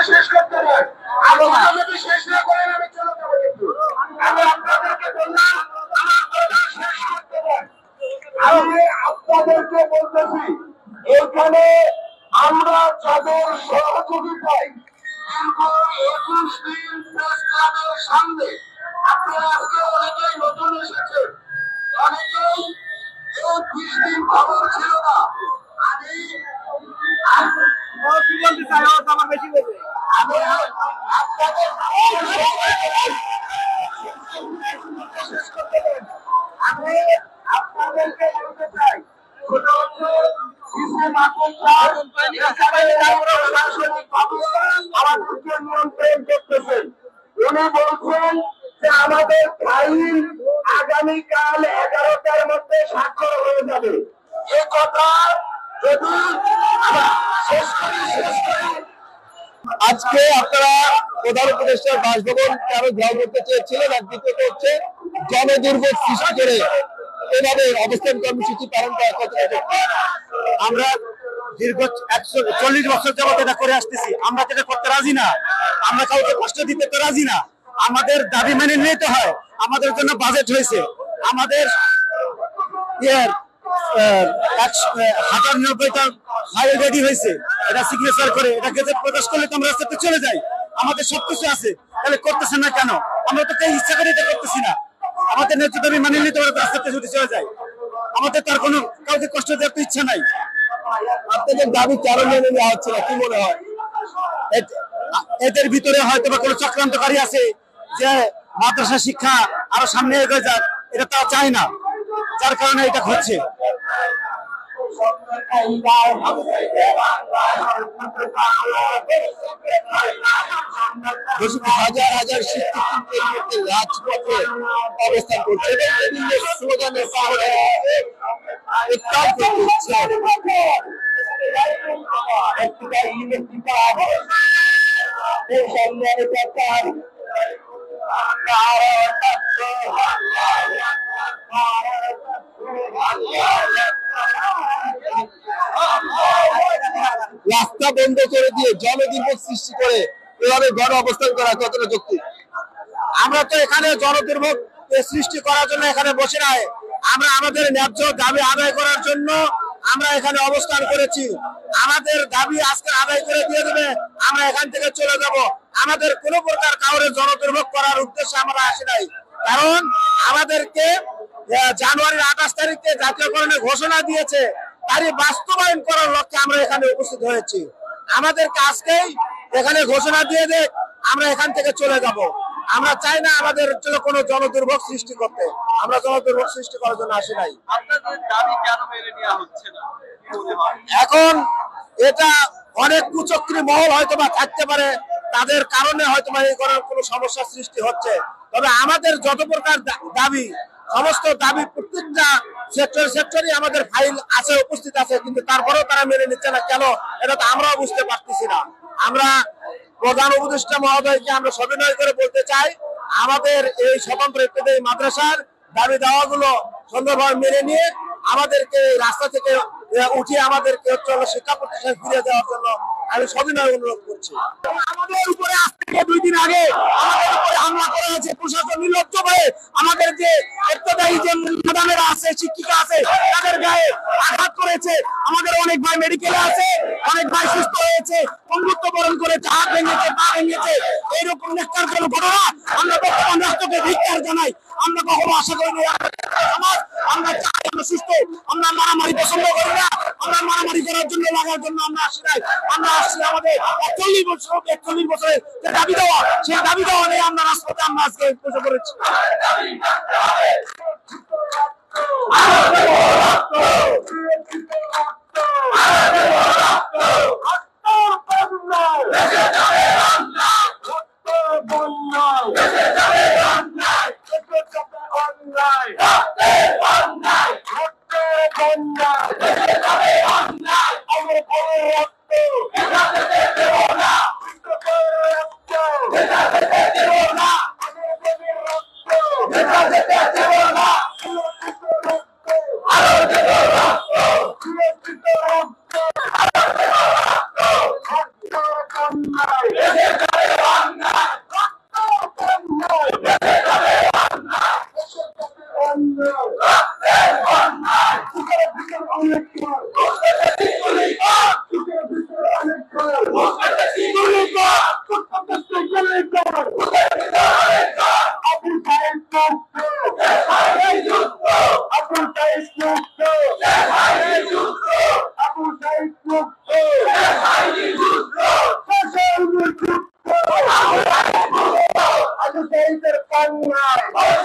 শেষ করতে পারেন। আপনারা যদি শেষ না করেন আমি চলে যাবো। কিন্তু আমি আপনাদেরকে বললাম আমার কথা শেষ করতে পারেন। আমি আপনাদেরকে বলতেছি এখানে আমরা যাদের সহযোগিতায় দীর্ঘ 21 দিন প্রেস ক্লাবের সামনে, আপনারা আজকে অনেকেই নতুন এসেছেন, অনেকেই এই 20 দিন খবর ছিল না। আমি আপনাদের শেষ করতে পারেন। আমি আপনাদেরকে বলতে চাই আমাদেরকে নিয়ন্ত্রণ করতেছেন। উনি বলছেন যে আমাদের ফাইল আগামীকাল 11টার মধ্যে স্বাক্ষর হয়ে যাবে। এ কথা যদি শেষ করি আজকে আপনারা প্রধান উপদেষ্টার বাসভবন কেন ঘেরাও করতে চেয়েছিলেন, আর দ্বিতীয়ত হচ্ছে জনদুর্ভোগ সৃষ্টি করে এভাবে অবস্থান কর্মসূচি পালন করা কতটা? আমরা দীর্ঘ 140 বছর যাবত এটা করে আসতেছি। আমরা যেটা করতে রাজি না, আমরা কাউকে কষ্ট দিতে তো রাজি না। আমাদের দাবি মেনে নিতে হয়। আমাদের জন্য বাজেট হয়েছে, আমাদের 1090টা ফাইল রেডি হয়েছে, এটা সিগনেচার করে এটা গেজেট প্রকাশ করলে তো আমরা রাস্তাতে চলে যাই। আমাদের সবকিছু আছে, তাহলে করতেছেন না কেন? আমরা তো কেউ ইচ্ছা করে এটা করতেছি না। আমাদের ন্যায্য দাবি মানে নিতে পারে, রাস্তাতে ছুটে চলে যায়। আমাদের তার কোনো কাউকে কষ্ট দেওয়ার তো ইচ্ছা নাই। আপনাদের দাবি কেন মেনে নেওয়া হচ্ছে না, কি মনে হয়? এদের ভিতরে হয়তো বা কোনো চক্রান্তকারী আছে যে মাদ্রাসা শিক্ষা আরো সামনে এগিয়ে যাক, এটা তারা চায় না, যার কারণে এটা হচ্ছে। হাজার হাজার শিক্ষার্থী রাজপথে অবস্থান করছে এবং বিভিন্ন স্লোগানের রাস্তা বন্ধ করে দিয়ে জনদুর্ভোগ সৃষ্টি করে এভাবে গণ অবস্থান করা কতটা যৌক্তিক? আমরা তো এখানে জনদুর্ভোগ সৃষ্টি করার জন্য এখানে বসে নাই। আমরা আমাদের ন্যায্য দাবি আদায় করার জন্য আমরা এখানে অবস্থান করেছি। আমাদের দাবি আজকে আদায় করে দিয়ে দেবে, আমরা এখান থেকে চলে যাব। আমাদের কোনো প্রকার কাউরে জনদুর্ভোগ করার উদ্দেশ্যে আমরা আসি নাই। কারণ আমাদেরকে জানুয়ারির 28 তারিখে জাতীয়করণের ঘোষণা দিয়েছে, তারই বাস্তবায়ন করার লক্ষ্যে আমরা এখানে উপস্থিত হয়েছি। আমাদেরকে আজকেই এখানে ঘোষণা দিয়ে দেখ, আমরা এখান থেকে চলে যাব। আমরা চাই না আমাদের জন্য কোনো জনদুর্ভোগ সৃষ্টি করতে। আমরা জনদুর্ভোগ সৃষ্টি করার জন্য আসি নাই। আপনাদের দাবি কেন মেনে নেওয়া হচ্ছে না? এখন এটা অনেক কুচক্রী মহল হয়তো বা থাকতে পারে, তাদের কারণে হয়তো বা এই কোনো সমস্যা সৃষ্টি হচ্ছে। তবে আমাদের যত প্রকার দাবি, সমস্ত দাবি প্রত্যেকটা সেক্টরই আমাদের ফাইল আছে, উপস্থিত আছে, কিন্তু তারপরেও তারা মেনে নিচ্ছে না কেন, এটা তো আমরাও বুঝতে পারতেছি না। আমরা প্রধান উপদেষ্টা মহোদয়কে আমরা সবিনয় করে বলতে চাই, আমাদের এই স্বতন্ত্র ইত্যাদি মাদ্রাসার দাবি দাওয়াগুলো সুন্দরভাবে মেনে নিয়ে আমাদেরকে রাস্তা থেকে উঠিয়ে আমাদেরকে শিক্ষা প্রতিষ্ঠানে ফিরে দেওয়ার জন্য আমি সবিনয় অনুরোধ করছি। আমাদের উপরে আজ থেকে 2 দিন আগে আমাদের উপরে হামলা করা হয়েছে প্রশাসন নির্লজ্জভাবে। আমাদের যে ইত্যাদি যে ম্যাডামেরা আছে, শিক্ষিকা আছে, তাদের গায়ে আঘাত করেছে। আমাদের অনেক ভাই মেডিকেলে আছে, অনেক ভাই সুস্থ হয়েছে, বন্ধুত্ব বরণ করেছে, হাত ভেঙেছে, পা ভেঙেছে। এইরকম নেককার কোনো ঘটনা আমরা বর্তমান রাষ্ট্রকে ধিক্কার জানাই। আমরা কখনো আশা করিনি সমাজ, আমরা চাই আমরা সুস্থ। আমরা মারামারি পছন্দ করি না, আমরা মারামারি করার জন্য লাগার জন্য আমরা আসি নাই। আমরা আসছি আমাদের 41 বছরের যে দাবি দেওয়া, সেই দাবি দেওয়া নিয়ে আমরা রাজপথে আমরা আজকে বসে পড়েছি। কান্নায়